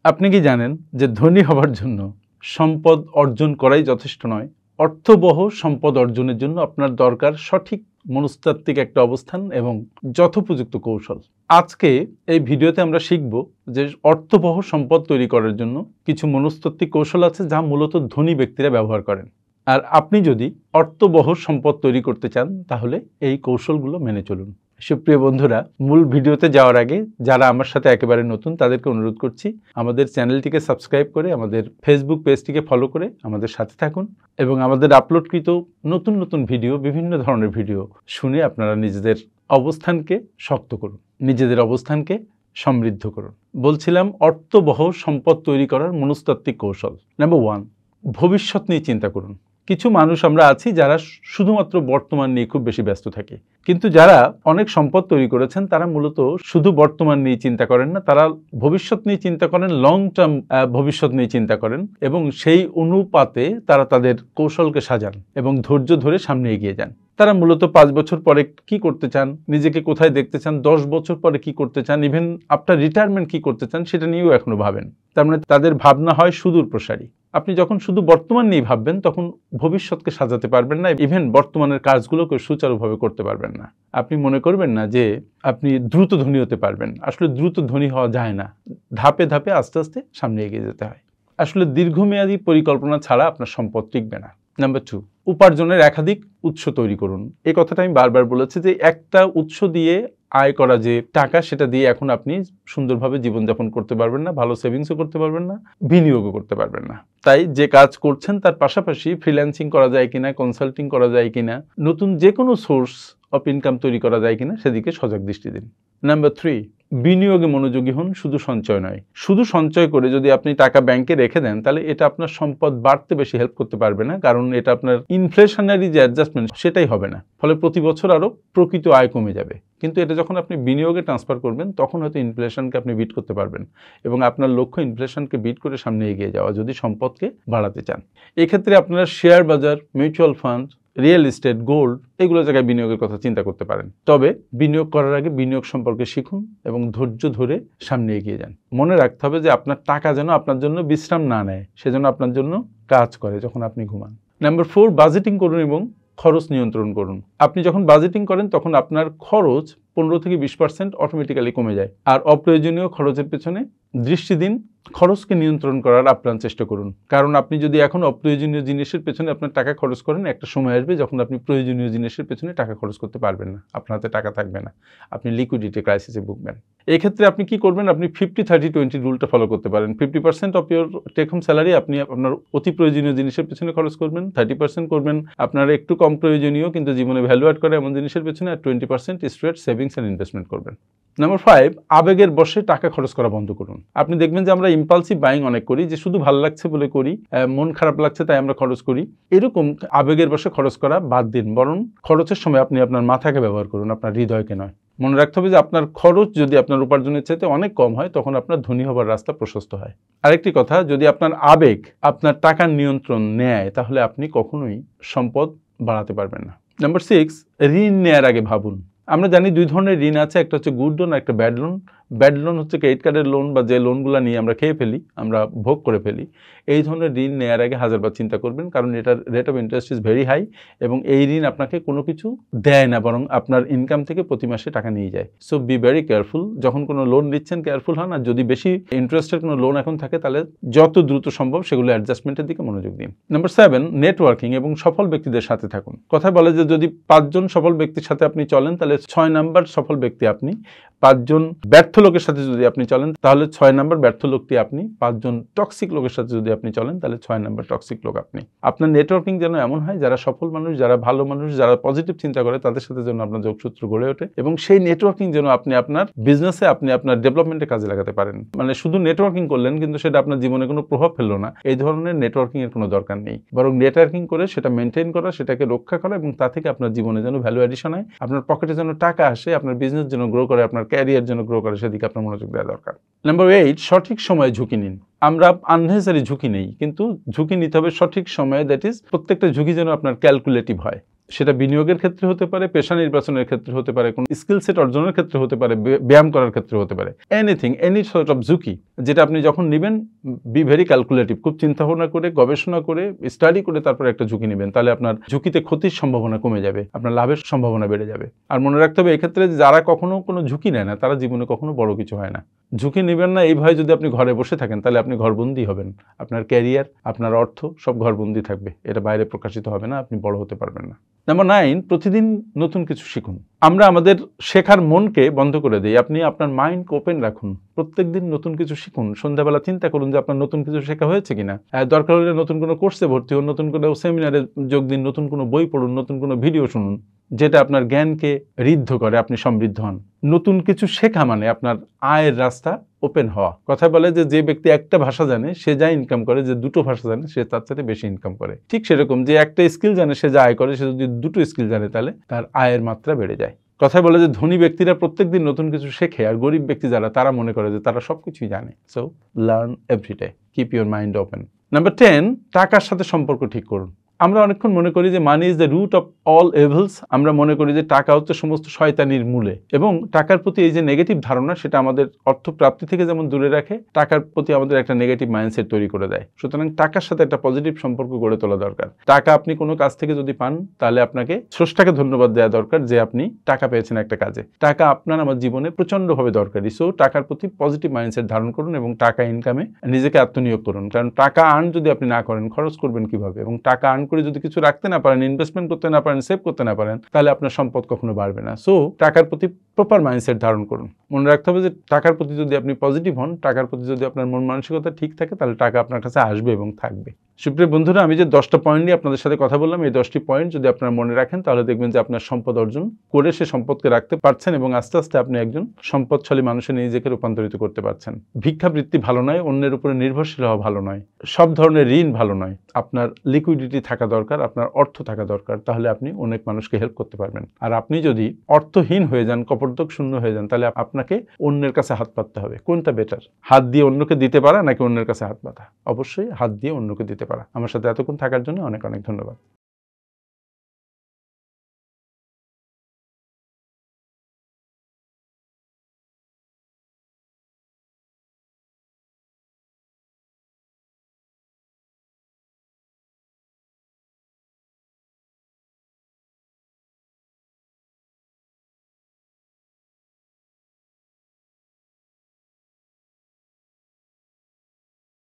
আপনি কি জানেন যে ধনী হবার জন্য সম্পদ অর্জন করাই যথেষ্ট নয়, অর্থবহ সম্পদ অর্জনের জন্য আপনার দরকার সঠিক মনস্তাত্ত্বিক একটা অবস্থান এবং যথোপযুক্ত কৌশল। আজকে এই ভিডিওতে আমরা শিখব যে অর্থবহ সম্পদ তৈরি করার জন্য কিছু মনস্তাত্ত্বিক কৌশল আছে যা মূলত ধনী ব্যক্তিরা ব্যবহার করেন। আর আপনি যদি অর্থবহ সম্পদ তৈরি করতে চান তাহলে এই কৌশলগুলো মেনে চলুন। সুপ্রিয় বন্ধুরা, মূল ভিডিওতে যাওয়ার আগে যারা আমার সাথে একেবারে নতুন তাদেরকে অনুরোধ করছি আমাদের চ্যানেলটিকে সাবস্ক্রাইব করে আমাদের ফেসবুক পেজটিকে ফলো করে আমাদের সাথে থাকুন এবং আমাদের আপলোডকৃত নতুন নতুন ভিডিও, বিভিন্ন ধরনের ভিডিও শুনে আপনারা নিজেদের অবস্থানকে শক্ত করুন, নিজেদের অবস্থানকে সমৃদ্ধ করুন। বলছিলাম অর্থবহ সম্পদ তৈরি করার মনস্তাত্ত্বিক কৌশল। নাম্বার 1, ভবিষ্যৎ নিয়ে চিন্তা করুন। কিছু মানুষ আমরা আছি যারা শুধুমাত্র বর্তমান নিয়ে খুব বেশি ব্যস্ত থাকে, কিন্তু যারা অনেক সম্পদ তৈরি করেছেন তারা মূলত শুধু বর্তমান নিয়ে চিন্তা করেন না, তারা ভবিষ্যৎ নিয়ে চিন্তা করেন, লং টার্ম ভবিষ্যৎ নিয়ে চিন্তা করেন এবং সেই অনুপাতে তারা তাদের কৌশলকে সাজান এবং ধৈর্য ধরে সামনে এগিয়ে যান। তারা মূলত 5 বছর পরে কি করতে চান, নিজেকে কোথায় দেখতে চান, 10 বছর পরে কি করতে চান, ইভেন আফটার রিটায়ারমেন্ট কি করতে চান সেটা নিয়েও এখনো ভাবেন। তার মানে তাদের ভাবনা হয় সুদূর প্রসারী। আপনি যখন শুধু বর্তমান নিয়ে ভাববেন তখন ভবিষ্যৎকে সাজাতে পারবেন না, ইভেন বর্তমানের কাজগুলোকে সুচারুভাবে করতে পারবেন না। আপনি মনে করবেন না যে আপনি দ্রুত ধনী হতে পারবেন। আসলে দ্রুত ধনী হওয়া যায় না, ধাপে ধাপে আস্তে আস্তে সামনে এগিয়ে যেতে হয়। আসলে দীর্ঘমেয়াদী পরিকল্পনা ছাড়া আপনার সম্পদ টিকবে না। নাম্বার 2, উপার্জনের একাধিক উৎস তৈরি করুন। এই কথাটা আমি বারবার বলেছি যে একটা উৎস দিয়ে আয় করা যে টাকা, সেটা দিয়ে এখন আপনি সুন্দরভাবে জীবনযাপন করতে পারবেন না, ভালো সেভিংসও করতে পারবেন না, বিনিয়োগও করতে পারবেন না। তাই যে কাজ করছেন তার পাশাপাশি ফ্রিল্যান্সিং করা যায় কিনা, কনসাল্টিং করা যায় কিনা, নতুন যে কোনো সোর্স অফ ইনকাম তৈরি করা যায় কিনা সেদিকে সজাগ দৃষ্টি দিন। নাম্বার 3, বিনিয়োগে মনোযোগী হন, শুধু সঞ্চয় নয়। শুধু সঞ্চয় করে যদি আপনি টাকা ব্যাংকে রেখে দেন তাহলে এটা আপনার সম্পদ বাড়তে বেশি হেল্প করতে পারবে না, কারণ এটা আপনার ইনফ্লেশনারি যে অ্যাডজাস্টমেন্ট সেটাই হবে না, ফলে প্রতি বছর আরও প্রকৃত আয় কমে যাবে। কিন্তু এটা যখন আপনি বিনিয়োগে ট্রান্সফার করবেন তখন হয়তো ইনফ্লেশনকে আপনি বিট করতে পারবেন এবং আপনার লক্ষ্য ইনফ্লেশনকে বিট করে সামনে এগিয়ে যাওয়া, যদি সম্পদকে বাড়াতে চান। এক্ষেত্রে আপনারা শেয়ার বাজার, mutual fund, real estate, gold, এগুলো জায়গায় বিনিয়োগের কথা চিন্তা করতে পারেন। তবে বিনিয়োগ করার আগে বিনিয়োগ সম্পর্কে শিখুন এবং ধৈর্য ধরে সামনে এগিয়ে যান। মনে রাখতে হবে যে আপনার টাকা যেন আপনার জন্য বিশ্রাম না নেয়, সেজন্য আপনার জন্য কাজ করে যখন আপনি ঘুমান। নাম্বার 4, বাজেটিং করুন এবং খরচ নিয়ন্ত্রণ করুন। আপনি যখন বাজেটিং করেন তখন আপনার খরচ 15 থেকে 20% অটোমেটিক্যালি কমে যায়। আর অপ্রয়োজনীয় খরচের পেছনে দৃষ্টি দিন, খরচকে নিয়ন্ত্রণ করার আপ্রাণ চেষ্টা করুন। কারণ আপনি যদি এখন অপ্রয়োজনীয় জিনিসের পেছনে আপনার টাকা খরচ করেন, একটা সময় আসবে যখন আপনি প্রয়োজনীয় জিনিসের পেছনে টাকা খরচ করতে পারবেন না, আপনার হাতে টাকা থাকবে না, আপনি লিকুইডিটি ক্রাইসিসে ভুগবেন। এই ক্ষেত্রে আপনি কি করবেন, আপনি 50-30-20 রুলটা ফলো করতে পারেন। 50% off your take home salary আপনি আপনার অতি প্রয়োজনীয় জিনিসের পেছনে খরচ করবেন, 30% করবেন আপনার একটু কম প্রয়োজনীয় কিন্তু জীবনে ভ্যালু অ্যাড করে এমন জিনিসের পেছনে, আর 20% স্ট্রেট সেভিংস অ্যান্ড ইনভেস্টমেন্ট করবেন। নাম্বার 5, আবেগের বশে টাকা খরচ করা বন্ধ করুন। আপনি দেখবেন যে আমরা ইম্পালসিভ বাইং অনেক করি, যে শুধু ভালো লাগছে বলে করি, মন খারাপ লাগছে তাই আমরা খরচ করি। এরকম আবেগের বশে খরচ করা বাদ দিন, বরং খরচের সময় আপনি আপনার মাথাকে ব্যবহার করুন, আপনার হৃদয়কে নয়। মনে রাখতে হবে যে আপনার খরচ যদি আপনার উপার্জনের চাইতে অনেক কম হয় তখন আপনার ধনী হবার রাস্তা প্রশস্ত হয়। আরেকটি কথা, যদি আপনার আবেগ আপনার টাকার নিয়ন্ত্রণ নেয় তাহলে আপনি কখনোই সম্পদ বাড়াতে পারবেন না। নাম্বার 6, ঋণ নেয়ার আগে ভাবুন। আমরা জানি 2 ধরনের ঋণ আছে, একটা হচ্ছে গুড লোন আর একটা ব্যাড লোন। ব্যাড লোন হচ্ছে ক্রেডিট কার্ডের লোন বা যে লোনগুলো নিয়ে আমরা খেয়ে ফেলি, আমরা ভোগ করে ফেলি। এই ধরনের ঋণ নেওয়ার আগে হাজারবার চিন্তা করবেন, কারণ এটার rate of interest is very high এবং এই ঋণ আপনাকে কোনো কিছু দেয় না, বরং আপনার ইনকাম থেকে প্রতি মাসে টাকা নিয়ে যায়। সো বি ভেরি কেয়ারফুল, যখন কোনো লোন নিচ্ছেন কেয়ারফুল হন। আর যদি বেশি ইন্টারেস্টের কোনো লোন এখন থাকে তাহলে যত দ্রুত সম্ভব সেগুলো অ্যাডজাস্টমেন্টের দিকে মনোযোগ দিন। নাম্বার 7, নেটওয়ার্কিং এবং সফল ব্যক্তিদের সাথে থাকুন। কথা বলে যে যদি 5 জন সফল ব্যক্তির সাথে আপনি চলেন তাহলে 6 নাম্বার সফল ব্যক্তি আপনি। 5 জন ব্যর্থ লোকের সাথে যদি আপনি চলেন তাহলে 6 নাম্বার ব্যর্থ লোকটি আপনি। 5 জন টক্সিক লোকের সাথে যদি আপনি চলেন তাহলে 6 নাম্বার টক্সিক লোক আপনি। আপনার নেটওয়ার্কিং যেন এমন হয় যারা সফল মানুষ, যারা ভালো মানুষ, যারা পজিটিভ চিন্তা করে, তাদের সাথে যেন আপনার যোগসূত্র গড়ে ওঠে এবং সেই নেটওয়ার্কিং যেন আপনি আপনার বিজনেসে, আপনি আপনার ডেভেলপমেন্টে কাজে লাগাতে পারেন। মানে শুধু নেটওয়ার্কিং করলেন কিন্তু সেটা আপনার জীবনে কোনো প্রভাব ফেললো না, এই ধরনের নেটওয়ার্কিং এর কোনো দরকার নেই। বরং নেটওয়ার্কিং করে সেটা মেনটেন করা, সেটাকে রক্ষা করা এবং তা থেকে আপনার জীবনে যেন ভ্যালু অ্যাডিশন হয়, আপনার পকেটে যেন টাকা আসে, আপনার বিজনেস যেন গ্রো করে, আপনার ক্যারিয়ার যেন গ্রো করে, সেদিকে আপনার মনোযোগ দেওয়া দরকার। নাম্বার 8, সঠিক সময়ে ঝুঁকি নিন। আমরা আননেসেসারি ঝুঁকি নেই, কিন্তু ঝুঁকি নিতে হবে সঠিক সময়ে। দ্যাট ইজ প্রত্যেকটা ঝুঁকি যেন আপনার ক্যালকুলেটিভ হয়। সেটা বিনিয়োগের ক্ষেত্রে হতে পারে, পেশা নির্বাচনের ক্ষেত্রে হতে পারে, কোনো স্কিল সেট অর্জনের ক্ষেত্রে হতে পারে, ব্যায়াম করার ক্ষেত্রে হতে পারে, এনিথিং, এনি সর্ট অফ ঝুঁকি যেটা আপনি যখন নেবেন বি ভেরি ক্যালকুলেটিভ, খুব চিন্তা ভাবনা করে, গবেষণা করে, স্টাডি করে তারপরে একটা ঝুঁকি নেবেন, তাহলে আপনার ঝুঁকিতে ক্ষতির সম্ভাবনা কমে যাবে, আপনার লাভের সম্ভাবনা বেড়ে যাবে। আর মনে রাখতে হবে এক্ষেত্রে যারা কখনো কোনো ঝুঁকি নেয় না তারা জীবনে কখনো বড় কিছু হয় না। ঝুঁকি নেবেন না এই ভয়ে যদি আপনি ঘরে বসে থাকেন তাহলে আপনি ঘরবন্দি হবেন, আপনার ক্যারিয়ার, আপনার অর্থ সব ঘরবন্দি থাকবে, এটা বাইরে প্রকাশিত হবে না, আপনি বড় হতে পারবেন না। নাম্বার 9, প্রতিদিন নতুন কিছু শিখুন। আমরা আমাদের শেখার মনকে বন্ধ করে দিই, আপনি আপনার মাইন্ডকে ওপেন রাখুন, প্রত্যেকদিন নতুন কিছু শিখুন। সন্ধ্যাবেলা চিন্তা করুন যে আপনার নতুন কিছু শেখা হয়েছে কিনা, দরকার হলে নতুন কোনো কোর্সে ভর্তি হন, নতুন কোনো সেমিনারে যোগ দিন, নতুন কোনো বই পড়ুন, নতুন কোনো ভিডিও শুনুন যেটা আপনার জ্ঞানকে ঋদ্ধ করে, আপনি সমৃদ্ধ হন। নতুন কিছু শেখা মানে আপনার আয়ের রাস্তা ওপেন হওয়া। কথা বলে যে ব্যক্তি একটা ভাষা জানে সে যা ইনকাম করে, যে দুটো ভাষা জানে সে তার সাথে বেশি ইনকাম করে। ঠিক সেরকম যে একটা স্কিল জানে সে যা আয় করে, সে যদি দুটো স্কিল জানে তাহলে তার আয়ের মাত্রা বেড়ে যায়। কথায় বলে যে ধনী ব্যক্তিরা প্রত্যেকদিন নতুন কিছু শেখে, আর গরিব ব্যক্তি যারা তারা মনে করে যে তারা সবকিছুই জানে। So learn everyday, keep your mind open. Number 10, টাকার সাথে সম্পর্ক ঠিক করুন। আমরা অনেকক্ষণ মনে করি যে money is the root of all evils. আমরা মনে করি যে টাকা হচ্ছে সমস্ত শয়তানির মূলে, এবং টাকার প্রতি এই যে নেগেটিভ ধারণা সেটা আমাদের অর্থ প্রাপ্তি থেকে যেমন দূরে রাখে, টাকার প্রতি আমাদের একটা নেগেটিভ মাইন্ডসেট তৈরি করে দেয়। সুতরাং টাকার সাথে একটা পজিটিভ সম্পর্ক গড়ে তোলা দরকার। টাকা আপনি কোনো কাজ থেকে যদি পান তাহলে আপনাকে স্রষ্টাকে ধন্যবাদ দেওয়া দরকার যে আপনি টাকা পেয়েছেন একটা কাজে। টাকা আপনার আমার জীবনে প্রচণ্ডভাবে দরকারি। সো টাকার প্রতি পজিটিভ মাইন্ডসেট ধারণ করুন এবং টাকা ইনকামে নিজেকে আত্মনিয়োগ করুন। কারণ টাকা আর্ন যদি আপনি না করেন খরচ করবেন কিভাবে, এবং টাকা আর্ন করে যদি কিছু রাখতে না পারেন, ইনভেস্টমেন্ট করতে না পারেন, সেভ করতে না পারেন, তাহলে আপনার সম্পদ কখনো বাড়বে না। সো টাকার প্রতি প্রপার মাইন্ডসেট ধারণ করুন। মনে রাখতে হবে যে টাকার প্রতি যদি আপনি পজিটিভ হন, টাকার প্রতি যদি আপনার মন মানসিকতা ঠিক থাকে, তাহলে টাকা আপনার কাছে আসবে এবং থাকবে। সুপ্রিয় বন্ধুরা, আমি যে 10টা পয়েন্ট নিয়ে আপনাদের সাথে কথা বললাম, এই 10টি পয়েন্ট যদি আপনারা মনে রাখেন তাহলে দেখবেন যে আপনার সম্পদ অর্জন করে সে সম্পদকে রাখতে পারছেন এবং আস্তে আস্তে আপনি একজন সম্পদশালী মানুষে নিজেকে রূপান্তরিত করতে পারছেন। ভিক্ষাবৃত্তি ভালো নয়, অন্যের উপরে নির্ভরশীল হওয়া ভালো নয়, সব ধরনের ঋণ ভালো নয়। আপনার লিকুইডিটি থাকা দরকার, আপনার অর্থ থাকা দরকার, তাহলে আপনি অনেক মানুষকে হেল্প করতে পারবেন। আর আপনি যদি অর্থহীন হয়ে যান, কপর্দক শূন্য হয়ে যান, তাহলে আপনাকে অন্যের কাছে হাত পাততে হবে। কোনটা বেটার, হাত দিয়ে অন্যকে দিতে পারা নাকি অন্যের কাছে হাত পাতা? অবশ্যই হাত দিয়ে অন্যকে দিতে পারা। আমার সাথে এতক্ষণ থাকার জন্য অনেক অনেক ধন্যবাদ।